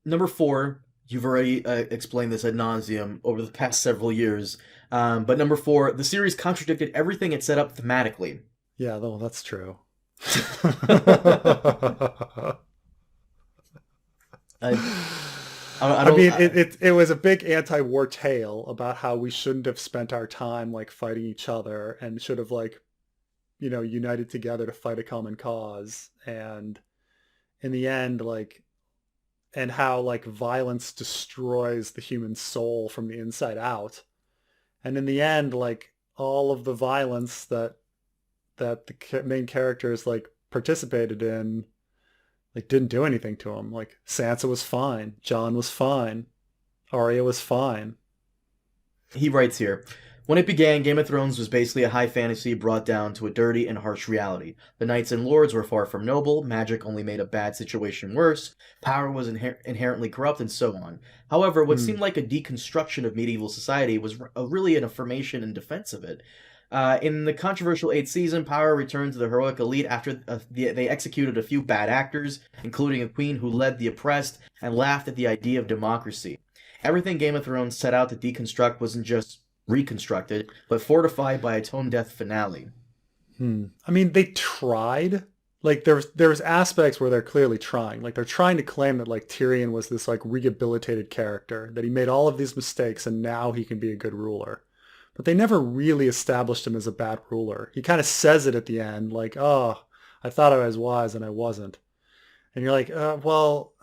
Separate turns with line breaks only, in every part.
Number four, you've already explained this ad nauseum over the past several years. But number four, the series contradicted everything it set up thematically.
Yeah, though that's true.
I, I
I
don't.
mean, it was a big anti-war tale about how we shouldn't have spent our time like fighting each other and should have like, united together to fight a common cause. And in the end, like, and how like violence destroys the human soul from the inside out. And in the end, like all of the violence that the main characters like participated in like didn't do anything to him. Like Sansa was fine, Jon was fine, Arya was fine.
He writes here. When it began, Game of Thrones was basically a high fantasy brought down to a dirty and harsh reality. The knights and lords were far from noble, magic only made a bad situation worse, power was inherently corrupt, and so on. However, what
Hmm.
seemed like a deconstruction of medieval society was really an affirmation and defense of it. In the controversial eighth season, power returned to the heroic elite after they executed a few bad actors, including a queen who led the oppressed and laughed at the idea of democracy. Everything Game of Thrones set out to deconstruct wasn't just reconstructed, but fortified by a tone deaf finale.
Hmm. I mean, they tried. Like there's aspects where they're clearly trying. Like they're trying to claim that like Tyrion was this like rehabilitated character, that he made all of these mistakes and now he can be a good ruler. But they never really established him as a bad ruler. He kind of says it at the end, like, "Oh, I thought I was wise and I wasn't." And you're like, well,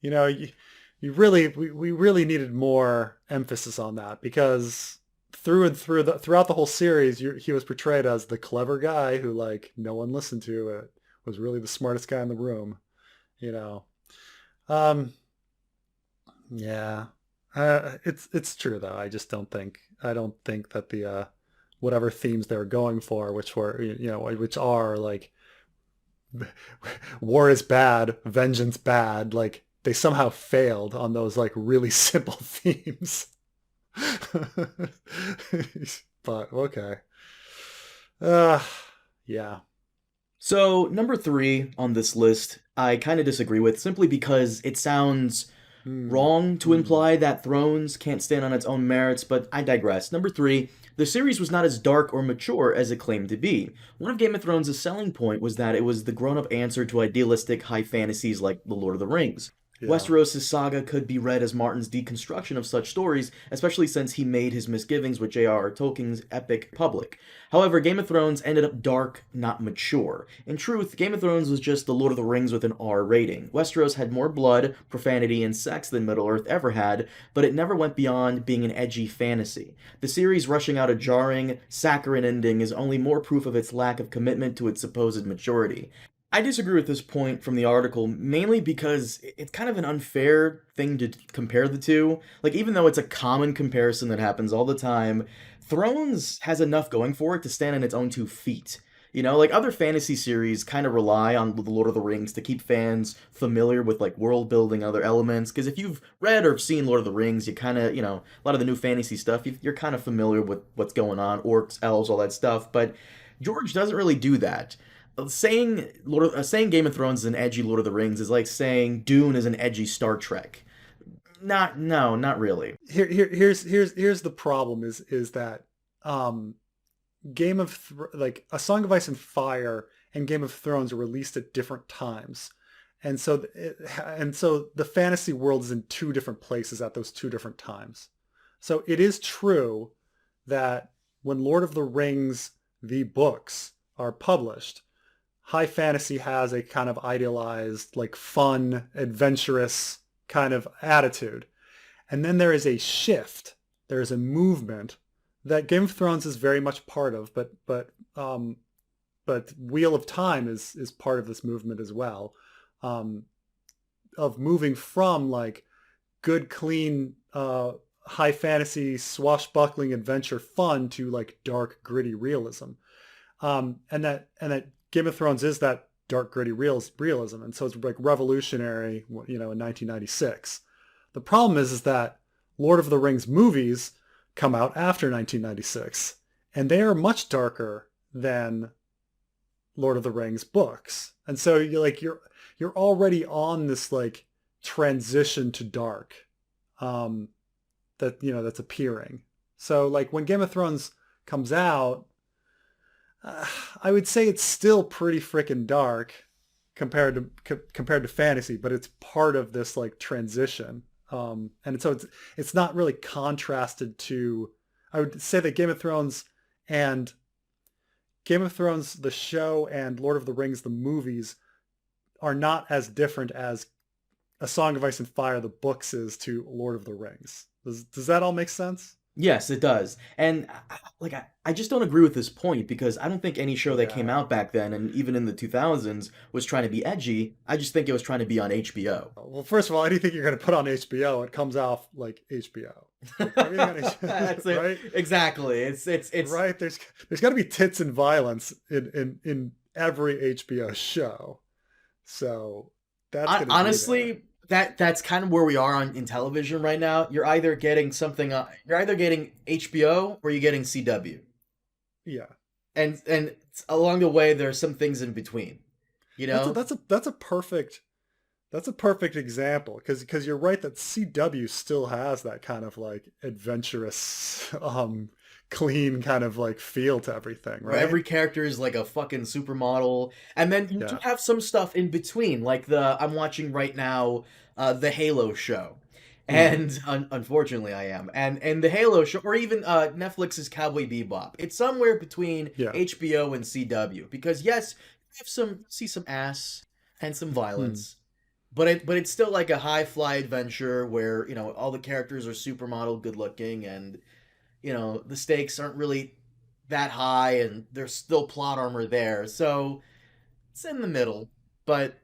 you know, you really we really needed more emphasis on that because throughout the whole series, he was portrayed as the clever guy who like no one listened to. It was really the smartest guy in the room, you know. Um, yeah, it's true though. I don't think that the whatever themes they were going for, which were which are like war is bad, vengeance bad, like they somehow failed on those like really simple themes. But okay. Uh yeah.
So, number three on this list, I kind of disagree with simply because it sounds
Hmm.
wrong to
Hmm.
imply that Thrones can't stand on its own merits, but I digress. Number three, the series was not as dark or mature as it claimed to be. One of Game of Thrones' selling point was that it was the grown up answer to idealistic high fantasies like The Lord of the Rings.
Yeah.
Westeros' saga could be read as Martin's deconstruction of such stories, especially since he made his misgivings with J.R.R. Tolkien's epic public. However, Game of Thrones ended up dark, not mature. In truth, Game of Thrones was just The Lord of the Rings with an R rating. Westeros had more blood, profanity, and sex than Middle-earth ever had, but it never went beyond being an edgy fantasy. The series rushing out a jarring, saccharine ending is only more proof of its lack of commitment to its supposed maturity. I disagree with this point from the article mainly because it's kind of an unfair thing to compare the two. Like, even though it's a common comparison that happens all the time, Thrones has enough going for it to stand on its own two feet. You know, like other fantasy series kind of rely on The Lord of the Rings to keep fans familiar with like world building, other elements. Because if you've read or seen Lord of the Rings, you kind of, a lot of the new fantasy stuff, you're kind of familiar with what's going on, orcs, elves, all that stuff. But George doesn't really do that. Saying Game of Thrones is an edgy Lord of the Rings is like saying Dune is an edgy Star Trek. Not no, not really.
Here's the problem is that um like A Song of Ice and Fire and Game of Thrones are released at different times. And so the fantasy world is in two different places at those two different times. So it is true that when Lord of the Rings, the books, are published, high fantasy has a kind of idealized, like fun, adventurous kind of attitude. And then there is a shift. There is a movement that Game of Thrones is very much part of, but Wheel of Time is part of this movement as well, um, of moving from like good, clean, high fantasy, swashbuckling adventure fun to like dark, gritty realism. And that Game of Thrones is that dark, gritty realism, and so it's like revolutionary, in 1996. The problem is that Lord of the Rings movies come out after 1996, and they are much darker than Lord of the Rings books. And so you're already on this like transition to dark that's appearing. So like when Game of Thrones comes out, I would say it's still pretty freaking dark compared to fantasy, but it's part of this like transition. And so it's not really contrasted to. I would say that and Game of Thrones the show and Lord of the Rings the movies are not as different as A Song of Ice and Fire the books is to Lord of the Rings. Does that all make sense?
Yes, it does. And I just don't agree with this point because I don't think any show that came
Yeah.
out back then and even in the 2000s was trying to be edgy. I just think it was trying to be on HBO.
Well, first of all, anything you're going to put on HBO, it comes off like HBO. Like everything on
That's
HBO,
it.
right?
Exactly. It's
Right. There's got to be tits and violence in every HBO show. So that's going to be there.
honestly that's kind of where we are in television right now. You're either getting something you're either getting HBO or you're getting CW.
Yeah.
And along the way there's some things in between, you
That's a,
know?
that's a that's a perfect That's a perfect example because you're right that CW still has that kind of like adventurous, clean kind of like feel to everything,
Where
right?
every character is like a fucking supermodel, and then you do
Yeah.
have some stuff in between, like the I'm watching right now, the Halo show,
Hmm.
and unfortunately I am, and the Halo show, or even Netflix's Cowboy Bebop. It's somewhere between
Yeah.
HBO and CW because yes, you have some ass and some
Hmm.
violence. But it's still like a high fly adventure where all the characters are supermodel good looking and the stakes aren't really that high and there's still plot armor there, so it's in the middle. But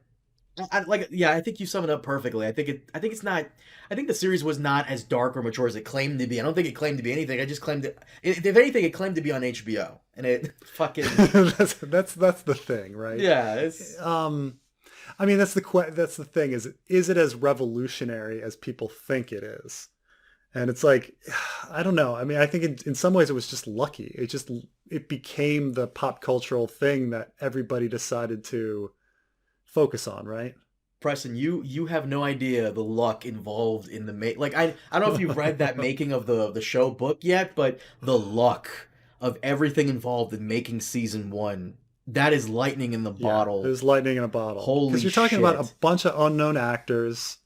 yeah, I think you sum it up perfectly. I think it's not. I think the series was not as dark or mature as it claimed to be. I don't think it claimed to be anything. I just claimed it. If anything, it claimed to be on HBO, and it fucking
That's the thing, right?
yeah. It's
Um, I mean, that's the thing is it as revolutionary as people think it is? And it's like, I don't know. I mean, I think in some ways it was just lucky. It became the pop cultural thing that everybody decided to focus on, right?
Preston. You have no idea the luck involved in the make. Like I don't know if you've read that making of the show book yet, but the luck of everything involved in making season one. That is lightning in the
Yeah, it
bottle.
was lightning in a bottle. Because
Holy
you're talking about a
shit.
bunch of unknown actors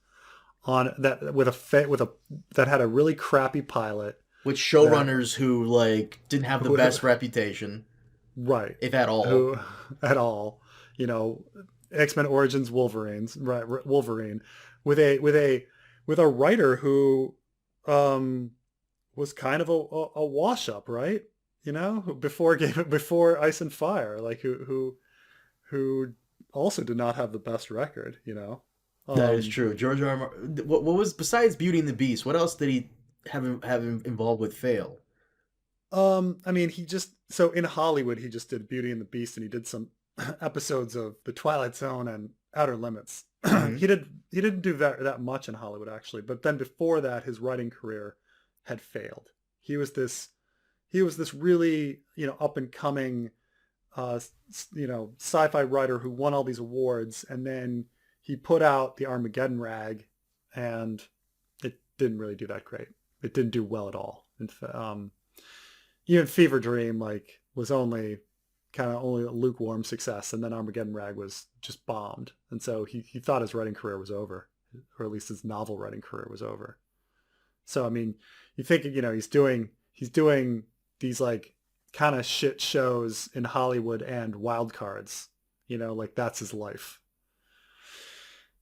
on that with a that had a really crappy pilot
With
that
showrunners who like didn't have the
who,
best reputation,
right
if at all.
who at all, you know, X-Men Origins Wolverines, right? Wolverine with a writer who um was kind of a wash up, right? You know, before Ice and Fire, like who also did not have the best record, you know.
That is
Um
true. George R. R. What was besides Beauty and the Beast? What else did he have him involved with? Fail.
I mean, he just so in Hollywood he just did Beauty and the Beast and he did some episodes of The Twilight Zone and Outer Limits.
Hmm.
He didn't do that much in Hollywood actually, but then before that his writing career had failed. He was this he was this really, up and coming sci-fi writer who won all these awards and then he put out the Armageddon rag and it didn't really do that great. It didn't do well at all. Even Fever Dream like was only a lukewarm success, and then Armageddon Rag was just bombed, and so he thought his writing career was over, or at least his novel writing career was over. So I mean, you think he's doing these like kind of shit shows in Hollywood and wild cards, like that's his life,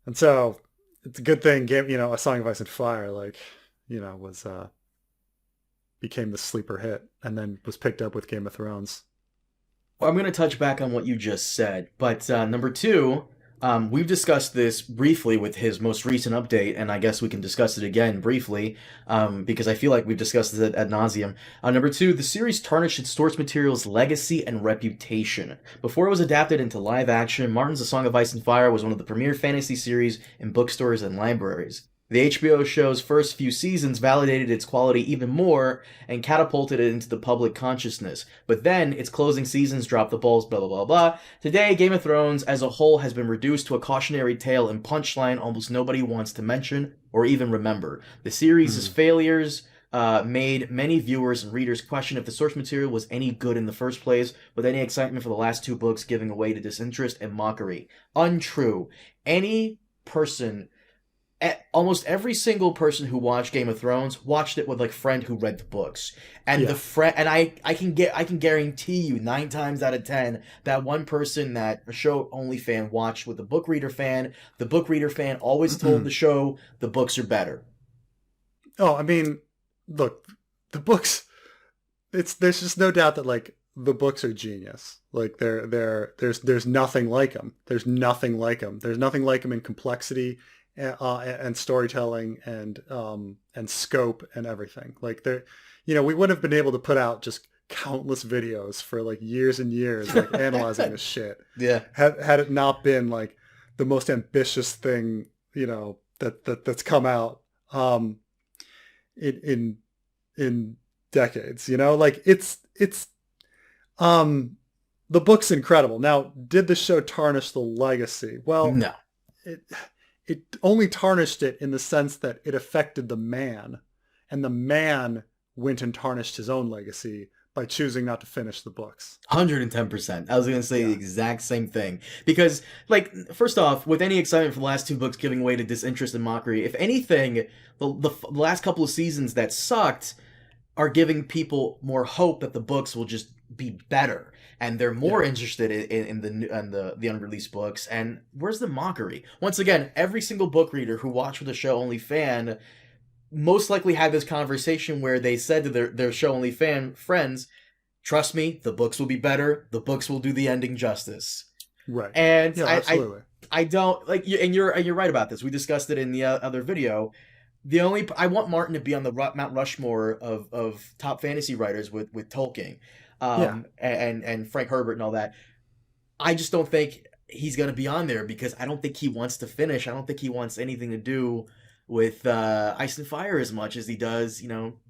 and so it's a good thing A Song of Ice and Fire like was became the sleeper hit and then was picked up with Game of Thrones.
Well, I'm going to touch back on what you just said, but number two, we've discussed this briefly with his most recent update, and I guess we can discuss it again briefly because I feel like we've discussed it ad nauseum. Number two, the series tarnished its source material's legacy and reputation. Before it was adapted into live action, Martin's A Song of Ice and Fire was one of the premier fantasy series in bookstores and libraries. The HBO show's first few seasons validated its quality even more and catapulted it into the public consciousness. But then, its closing seasons dropped the balls, blah blah blah blah. Today, Game of Thrones as a whole has been reduced to a cautionary tale and punchline almost nobody wants to mention or even remember. The series' failures made many viewers and readers question if the source material was any good in the first place, with any excitement for the last two books giving away to disinterest and mockery. Untrue. Any person, almost every single person who watched Game of Thrones watched it with like a friend who read the books, and the friend, and I can guarantee you 9 times out of 10 that one person that a show only fan watched with a book reader fan. The book reader fan always told the show the books are better.
Oh, I mean, look, the books. There's just no doubt that like the books are genius. Like there's nothing like them. There's nothing like them. There's nothing like them in complexity and storytelling and scope and everything. Like we wouldn't have been able to put out just countless videos for like years and years, like analyzing this shit.
Yeah.
Had it not been like the most ambitious thing, that's come out in decades. Like it's the book's incredible. Now, did the show tarnish the legacy? Well,
No.
It only tarnished it in the sense that it affected the man, and the man went and tarnished his own legacy by choosing not to finish the books.
110%. I was going to say the exact same thing. Because, like, first off, with any excitement for the last two books giving way to disinterest and mockery, if anything, the last couple of seasons that sucked are giving people more hope that the books will just be better. And they're more interested in the unreleased books. And where's the mockery? Once again, every single book reader who watched with a show only fan most likely had this conversation where they said to their show only fan friends, trust me, the books will be better. The books will do the ending justice.
Right.
And
yeah, absolutely.
I don't like, and you're right about this. We discussed it in the other video. I want Martin to be on the Mount Rushmore of top fantasy writers with Tolkien. And Frank Herbert and all that. I just don't think he's going to be on there because I don't think he wants to finish. I don't think he wants anything to do with Ice and Fire as much as he does,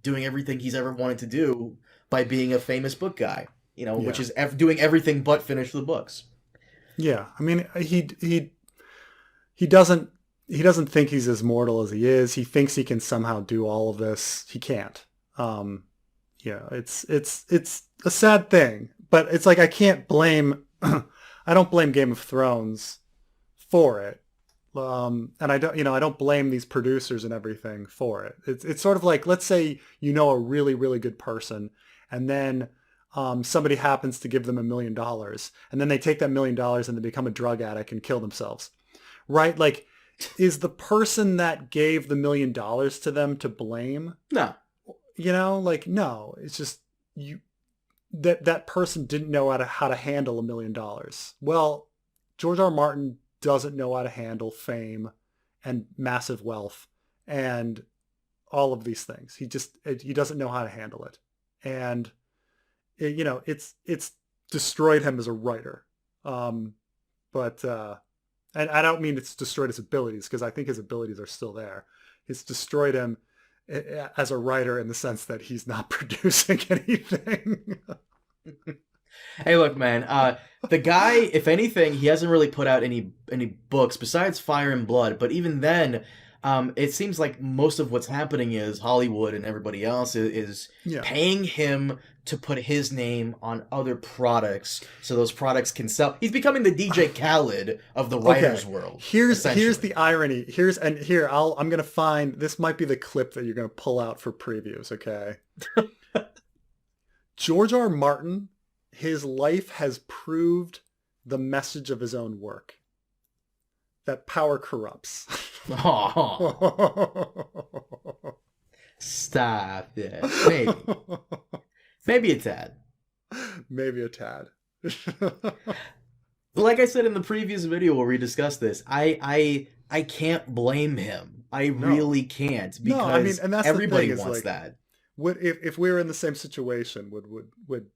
doing everything he's ever wanted to do by being a famous book guy, which is doing everything but finish the books. Yeah,
I mean, he doesn't think he's as mortal as he is. He thinks he can somehow do all of this. He can't. It's a sad thing, but it's like I can't blame. I don't blame Game of Thrones for it, and I don't blame these producers and everything for it. It's sort of like, let's say a really really good person, and then somebody happens to give them $1 million, and then they take that $1 million and they become a drug addict and kill themselves, right? Like, is the person that gave the $1 million to them to blame?
No.
No, it's just that person didn't know how to handle $1 million. Well, George R. R. Martin doesn't know how to handle fame and massive wealth and all of these things. He doesn't know how to handle it. And it's destroyed him as a writer. But and I don't mean it's destroyed his abilities, because I think his abilities are still there. It's destroyed him as a writer in the sense that he's not producing anything.
Hey, look, man. The guy, if anything, he hasn't really put out any books besides Fire and Blood. But even then, it seems like most of what's happening is Hollywood and everybody else is paying him to put his name on other products so those products can sell. He's becoming the DJ Khaled of the writer's world.
Here's the irony. I'm going to find, this might be the clip that you're going to pull out for previews, okay? George R. R. Martin, his life has proved the message of his own work. That power corrupts.
Stop it. Maybe a tad.
Maybe a tad.
Like I said in the previous video where we discussed this, I can't blame him. I really can't, because everybody wants that.
If we were in the same situation, would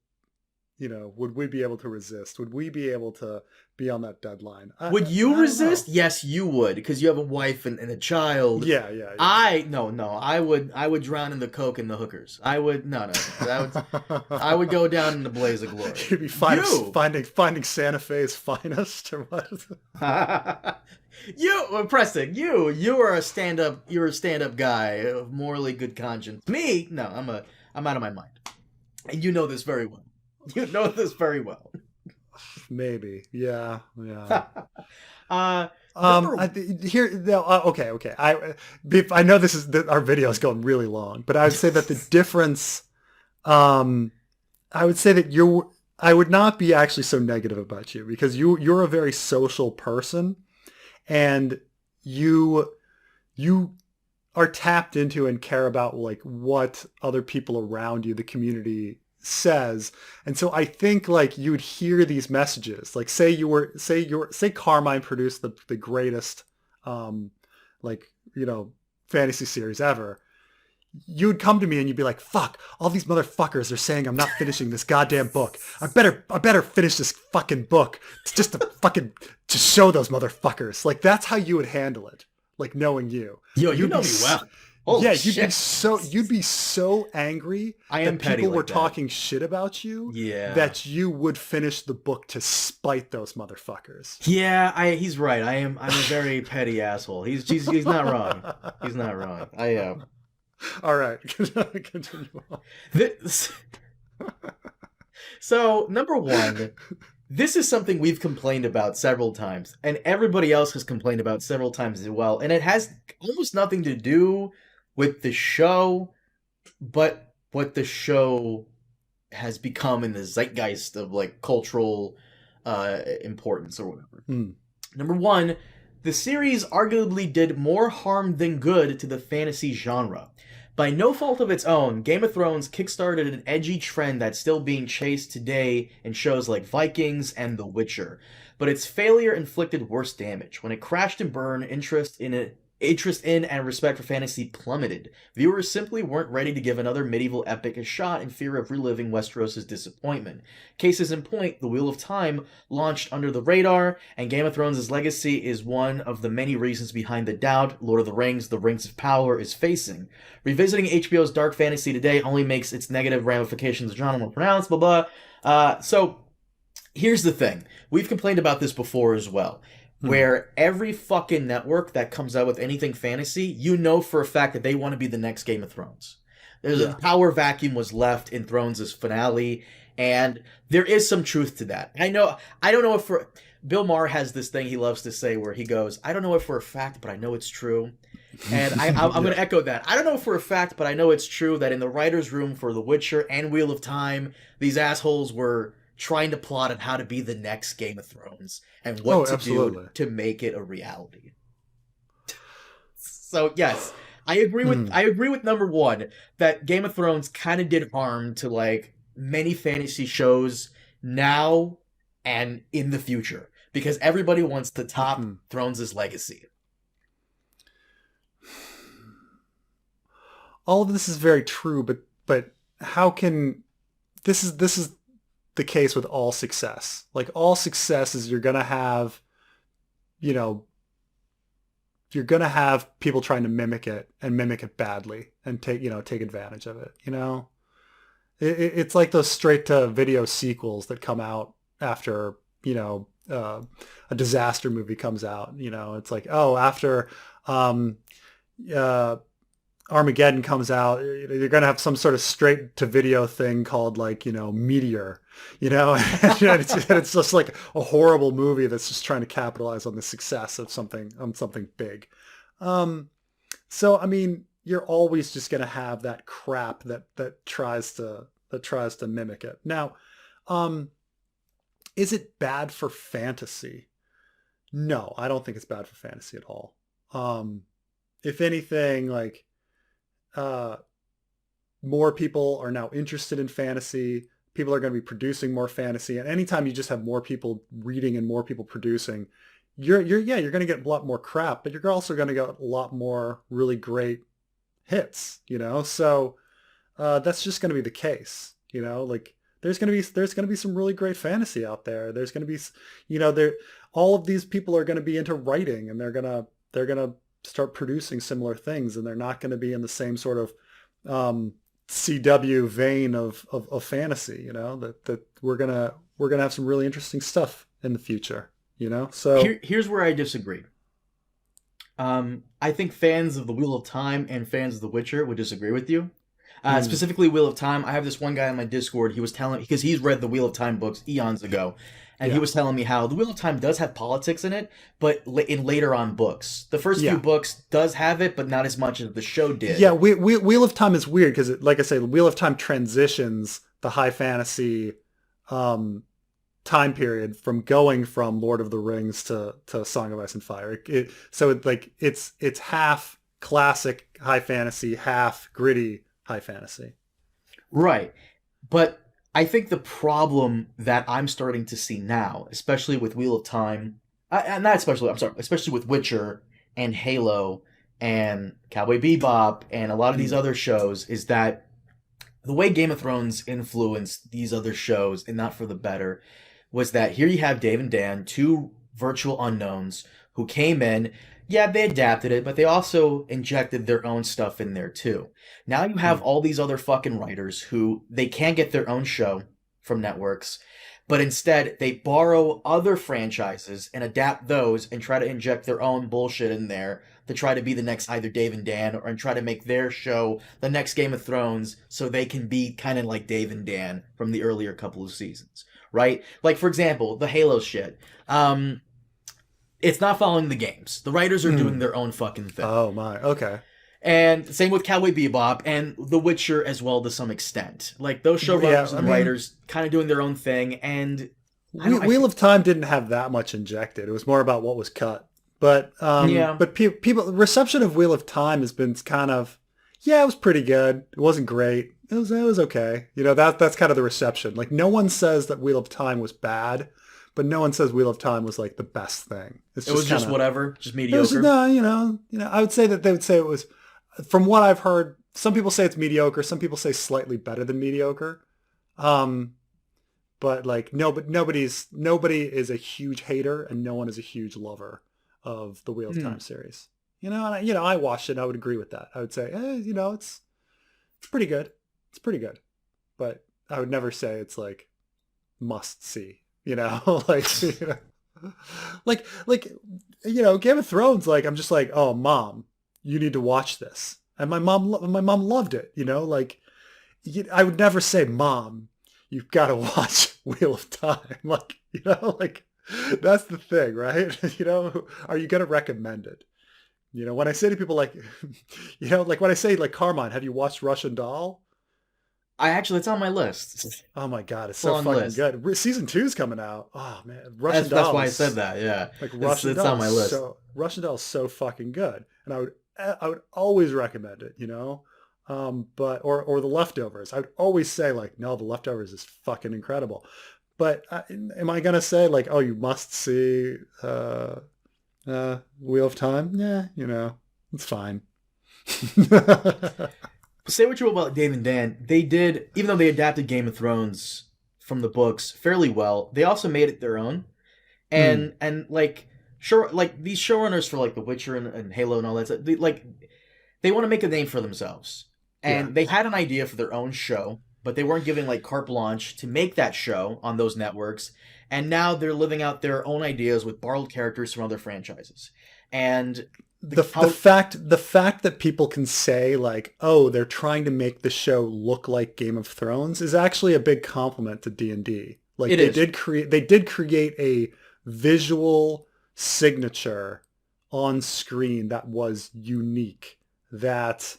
would we be able to resist? Would we be able to be on that deadline?
Would you
I don't know.
resist? Yes, you would, because you have a wife and a child.
Yeah, yeah, yeah.
No, I would drown in the coke and the hookers. I would no. I would go down in the blaze of glory.
You'd be
You,
finding Santa Fe's finest or what?
Preston, you are a stand up. You're a stand up guy of morally good conscience. Me, no, I'm out of my mind, and you know this very well. You know this very well.
Maybe. Yeah, yeah.
Number
Here, no, okay. I know our video is going really long, but I would say that the difference, I would say that I would not be actually so negative about you because you're a very social person, and you are tapped into and care about like what other people around you, the community says. And so I think like you'd hear these messages, like say Carmine produced the greatest, like, fantasy series ever. You'd come to me and you'd be like, fuck, all these motherfuckers are saying I'm not finishing this goddamn book. I better finish this fucking book just to show those motherfuckers. Like that's how you would handle it. Like knowing you.
Yo, you know me well. Holy
yeah,
shit.
you'd be so angry
I am
that
petty
people
like
were
that.
talking shit about you that you would finish the book to spite those motherfuckers.
Yeah, he's right. I'm a very petty asshole. He's not wrong. He's not wrong. I am.
All right, continue on.
So, number one, this is something we've complained about several times, and everybody else has complained about several times as well, and it has almost nothing to do with the show, but what the show has become in the zeitgeist of like cultural importance or whatever. Number one, the series arguably did more harm than good to the fantasy genre. By no fault of its own, Game of Thrones kickstarted an edgy trend that's still being chased today in shows like Vikings and The Witcher. But its failure inflicted worse damage. When it crashed and burned, interest in and respect for fantasy plummeted. Viewers simply weren't ready to give another medieval epic a shot in fear of reliving Westeros' disappointment. Cases in point, The Wheel of Time launched under the radar, and Game of Thrones' legacy is one of the many reasons behind the doubt Lord of the Rings, The Rings of Power is facing. Revisiting HBO's dark fantasy today only makes its negative ramifications of genre more pronounced, blah blah. So, here's the thing. We've complained about this before as well. Where every fucking network that comes out with anything fantasy, you know for a fact that they want to be the next Game of Thrones. There's a power vacuum was left in Thrones' finale, and there is some truth to that. I don't know if Bill Maher has this thing he loves to say where he goes, I don't know if for a fact, but I know it's true. And I'm going to echo that. I don't know for a fact, but I know it's true that in the writer's room for The Witcher and Wheel of Time, these assholes were trying to plot on how to be the next Game of Thrones and what to do to make it a reality. So yes, I agree with number one that Game of Thrones kind of did harm to like many fantasy shows now and in the future because everybody wants to top Thrones' legacy.
All of this is very true, but how can this is the case with all success. Like all success is you're going to have people trying to mimic it and mimic it badly and take advantage of it. It's like those straight to video sequels that come out after, a disaster movie comes out, it's like, oh, after, Armageddon comes out, you're going to have some sort of straight to video thing called like, Meteor, and it's just like a horrible movie that's just trying to capitalize on the success of something big. So, I mean, you're always just going to have that crap that tries to mimic it. Now, is it bad for fantasy? No, I don't think it's bad for fantasy at all. If anything, like, more people are now interested in fantasy. People are going to be producing more fantasy, and anytime you just have more people reading and more people producing, you're going to get a lot more crap, but you're also going to get a lot more really great hits. So that's just going to be the case. Like there's gonna be some really great fantasy out there. There's gonna be, there all of these people are gonna be into writing, and they're gonna start producing similar things, and they're not gonna be in the same sort of CW vein of fantasy. That we're gonna have some really interesting stuff in the future. So
Here's where I disagree. I think fans of the Wheel of Time and fans of The Witcher would disagree with you.
mm,
Specifically, Wheel of Time. I have this one guy on my Discord. He was telling because he's read the Wheel of Time books eons ago, and he
yeah,
was telling me how the Wheel of Time does have politics in it, but in later on books, the first few
yeah.
books does have it, but not as much as the show
Yeah,
did.
Wheel of Time is weird because, like I say, Wheel of Time transitions the high fantasy um, time period from going from Lord of the Rings to Song of Ice and Fire. It's half classic high fantasy, half gritty high fantasy.
Right. But I think the problem that I'm starting to see now, especially with Wheel of Time, and not especially, I'm sorry, especially with Witcher and Halo and Cowboy Bebop and a lot of these
Mm.
other shows, is that the way Game of Thrones influenced these other shows, and not for the better, was that here you have Dave and Dan, two virtual unknowns who came in. Yeah, they adapted it, but they also injected their own stuff in there too. Now you have
Mm.
all these other fucking writers who they can't get their own show from networks, but instead they borrow other franchises and adapt those and try to inject their own bullshit in there to try to be the next either Dave and Dan or and try to make their show the next Game of Thrones so they can be kind of like Dave and Dan from the earlier couple of seasons, right? Like for example, the Halo shit. It's not following the games. The writers are doing
Mm.
their own fucking thing.
Oh my. Okay.
And same with Cowboy Bebop and The Witcher as well to some extent. Like those
Yeah.
showrunners
I
and
mean,
writers kind of doing their own thing, and I don't.
Wheel of Time didn't have that much injected. It was more about what was cut. But
Yeah,
people the reception of Wheel of Time has been kind of, yeah, it was pretty good. It wasn't great. It was okay. That's kind of the reception. Like, no one says that Wheel of Time was bad, but no one says Wheel of Time was like the best thing. It's
it was
just kind
just
of,
whatever, just
it was just,
mediocre.
no, I would say that they would say it was, from what I've heard, some people say it's mediocre, some people say slightly better than mediocre. Um, but like, no, but nobody is a huge hater, and no one is a huge lover of the Wheel of
Hmm.
Time series. I watched it and I would agree with that. I would say, it's pretty good. It's pretty good. But I would never say it's like must see, like, Game of Thrones, like, I'm just like, oh, mom, you need to watch this. And my mom loved it, like, I would never say, mom, you've got to watch Wheel of Time. Like, like, that's the thing, right? Are you going to recommend it? When I say to people like, like when I say like, Carmine, have you watched Russian Doll?
I actually, it's on my list.
Oh my God, it's
Full
so
on
fucking
list.
good. Season 2's coming out. Oh man, Russian
That's
Doll
why I said
is
that. Yeah,
like
it's
Russian
it's
Doll
on
is
my list.
so fucking good, and I would always recommend it. But or The Leftovers. I'd always say like, no, The Leftovers is fucking incredible. But am I gonna say like, oh, you must see Wheel of Time? Yeah, it's fine.
Say what you will about Dave and Dan, they did, even though they adapted Game of Thrones from the books fairly well, they also made it their own.
Mm,
And like, sure, like these showrunners for like The Witcher and Halo and all that stuff, they want to make a name for themselves,
yeah.
and they had an idea for their own show, but they weren't given like carte blanche to make that show on those networks. And now they're living out their own ideas with borrowed characters from other franchises. And
the the
how
fact the fact that people can say like, oh, they're trying to make the show look like Game of Thrones is actually a big compliment to D&D. Like,
it
they
is.
did create a visual signature on screen that was unique, that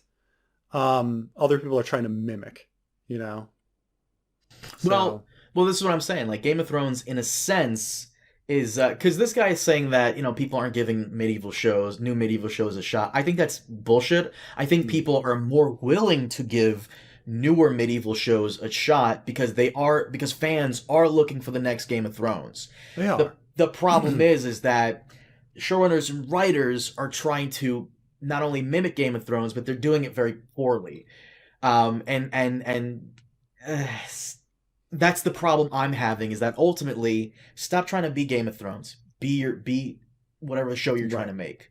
other people are trying to mimic, you know?
Well,
So,
well, this is what I'm saying. Like Game of Thrones, in a sense, is because this guy is saying that people aren't giving new medieval shows a shot. I think that's bullshit. I think
mm,
people are more willing to give newer medieval shows a shot because fans are looking for the next Game of Thrones.
they
the
are.
The problem is that showrunners and writers are trying to not only mimic Game of Thrones, but they're doing it very poorly. And uh, that's the problem I'm having, is that ultimately, stop trying to be Game of Thrones. Be whatever show you're trying
Right.
to make.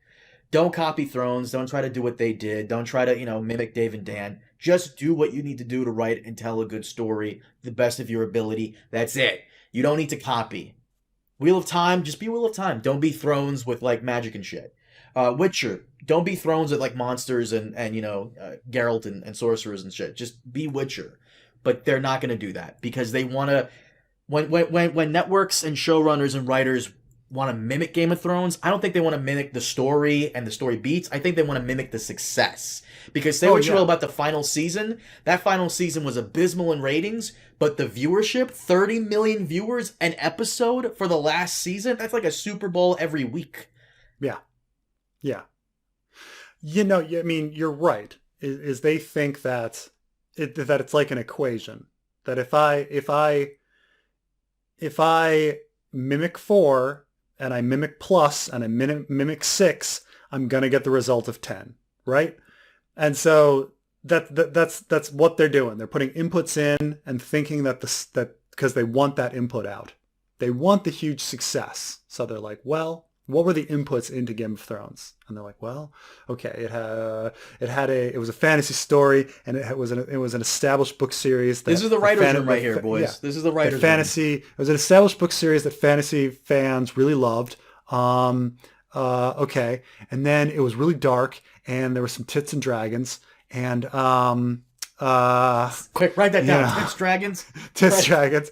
Don't copy Thrones. Don't try to do what they did. Don't try to, mimic Dave and Dan. Just do what you need to do to write and tell a good story, the best of your ability. That's it. You don't need to copy. Wheel of Time, just be Wheel of Time. Don't be Thrones with like magic and shit. Witcher, don't be Thrones with like monsters and Geralt and sorcerers and shit. Just be Witcher. But they're not going to do that because they want to. When networks and showrunners and writers want to mimic Game of Thrones, I don't think they want to mimic the story and the story beats. I think they want to mimic the success. Because say what you will about the final season, that final season was abysmal in ratings, but the viewership, 30 million viewers an episode for the last season, that's like a Super Bowl every week.
Yeah. Yeah. I mean, you're right. Is they think that that it's like an equation. That if I mimic 4 and I mimic plus and I mimic 6, I'm gonna get the result of 10, right? And so that's what they're doing. They're putting inputs in and thinking that because they want that input out. They want the huge success. So they're like, well, what were the inputs into Game of Thrones? And they're like, well, okay, it was a fantasy story, and it was an established book series.
This is the writer's room right here, boys. Yeah, this is the writer's room.
It was an established book series that fantasy fans really loved. Okay, and then it was really dark, and there were some tits and dragons, and
quick, write that down. Tits, dragons.
Tits, dragons.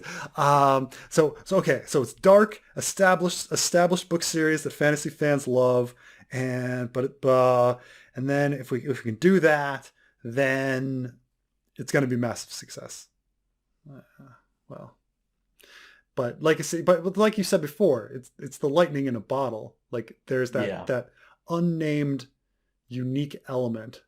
So it's dark, established book series that fantasy fans love, and then if we can do that, then it's going to be massive success. Well, but like you said before, it's the lightning in a bottle. Like there's that unnamed unique element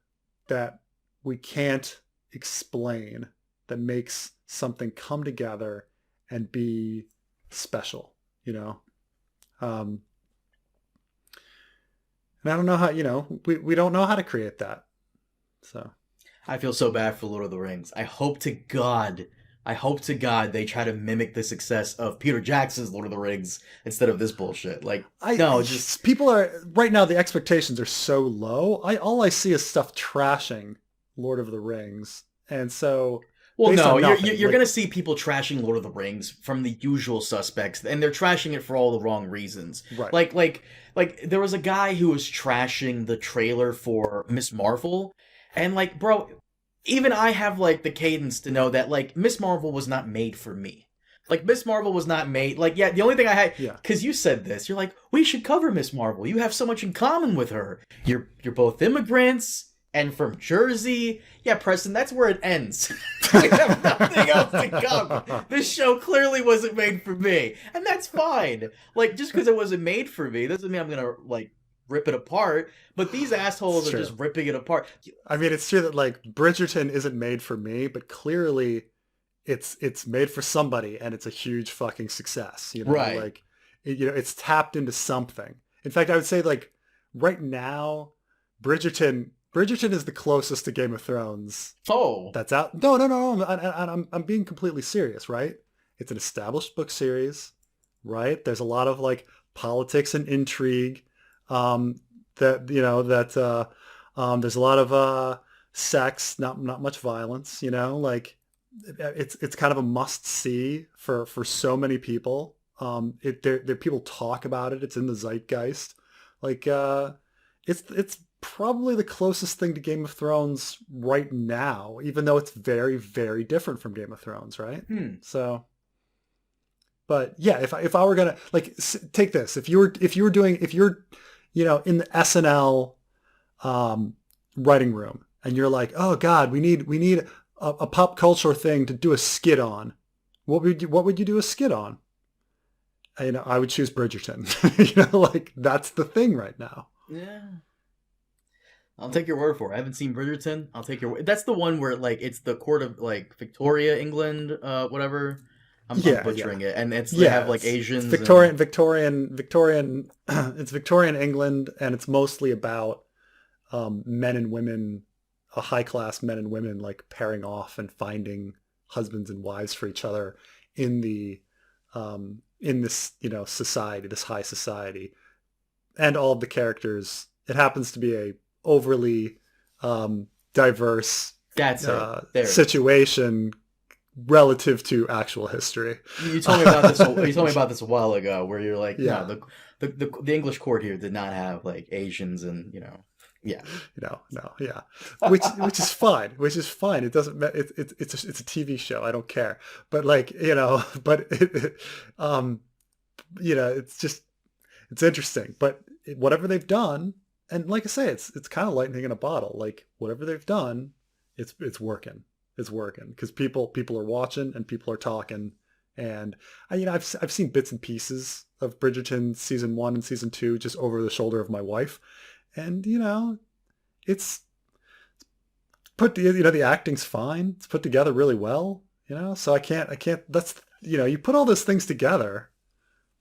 that we can't explain that makes something come together and be special, and I don't know how, we don't know how to create that. So
I feel so bad for Lord of the Rings. I hope to God they try to mimic the success of Peter Jackson's Lord of the Rings instead of this bullshit.
People are right now, the expectations are so low. All I see is stuff trashing Lord of the Rings, and so
you're going to see people trashing Lord of the Rings from the usual suspects, and they're trashing it for all the wrong reasons.
Right.
Like there was a guy who was trashing the trailer for Miss Marvel, and like, bro, even I have like the cadence to know that like Miss Marvel was not made for me. Like Miss Marvel was not made. Like, yeah, the only thing I had, because you said this, you're like, we should cover Miss Marvel. You have so much in common with her. You're both immigrants and from Jersey. Yeah, Preston, that's where it ends. I have nothing else to cover. This show clearly wasn't made for me, and that's fine. Like, just because it wasn't made for me doesn't mean I'm gonna like rip it apart. But these assholes are just ripping it apart.
I mean, it's true that like Bridgerton isn't made for me, but clearly it's made for somebody, and it's a huge fucking success.
Right?
Like, it's tapped into something. In fact, I would say like right now, Bridgerton is the closest to Game of Thrones.
Oh,
that's out. No. I'm being completely serious, right? It's an established book series, right? There's a lot of like politics and intrigue. There's a lot of sex, not much violence. Like it's kind of a must see for so many people. People talk about it. It's in the zeitgeist. Like it's probably the closest thing to Game of Thrones right now, even though it's very, very different from Game of Thrones, right? So, but yeah, if I were gonna like take this, if you're in the SNL writing room and you're like, oh God, we need a pop culture thing to do a skit on, what would you do a skit on? I would choose Bridgerton. Like that's the thing right now.
Yeah. I'll take your word for it. I haven't seen Bridgerton. I'll take your word. That's the one where like it's the court of like Victoria, England, whatever. I'm butchering it, and they have like Asians.
It's Victorian. It's Victorian England, and it's mostly about men and women, high class men and women, like pairing off and finding husbands and wives for each other in this, society, this high society. And all of the characters, it happens to be a overly diverse
That's it. There.
situation relative to actual history.
You told me about this. You told me about this a while ago, where you're like,
Yeah.
no, the English court here did not have like Asians and yeah.
No, yeah, which is fine. Which is fine. It doesn't. It's a TV show. I don't care. But like but it's just it's interesting. But whatever they've done, and like I say, it's kind of lightning in a bottle. Like whatever they've done, it's working. It's working because people are watching and people are talking. And I've seen bits and pieces of Bridgerton season 1 and season 2 just over the shoulder of my wife. And it's put the acting's fine. It's put together really well. So I can't. That's you put all those things together,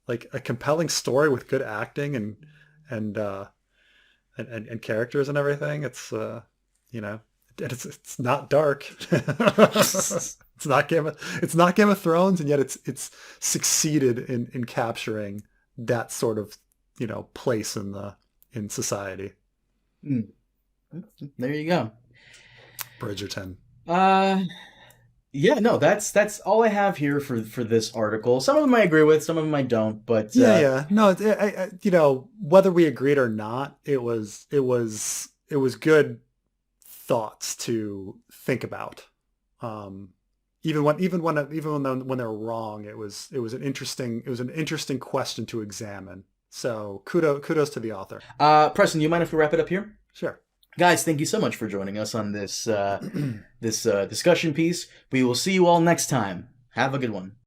like a compelling story with good acting and characters and everything. It's it's not dark. It's not Game of Thrones, and yet it's succeeded in capturing that sort of place in society.
There you go.
Bridgerton.
Yeah, no, that's all I have here for this article. Some of them I agree with, some of them I don't, but
yeah. No, whether we agreed or not, it was good thoughts to think about. Even when they're wrong, it was an interesting question to examine. So kudos to the author.
Preston, you mind if we wrap it up here?
Sure.
Guys, thank you so much for joining us on this discussion piece. We will see you all next time. Have a good one.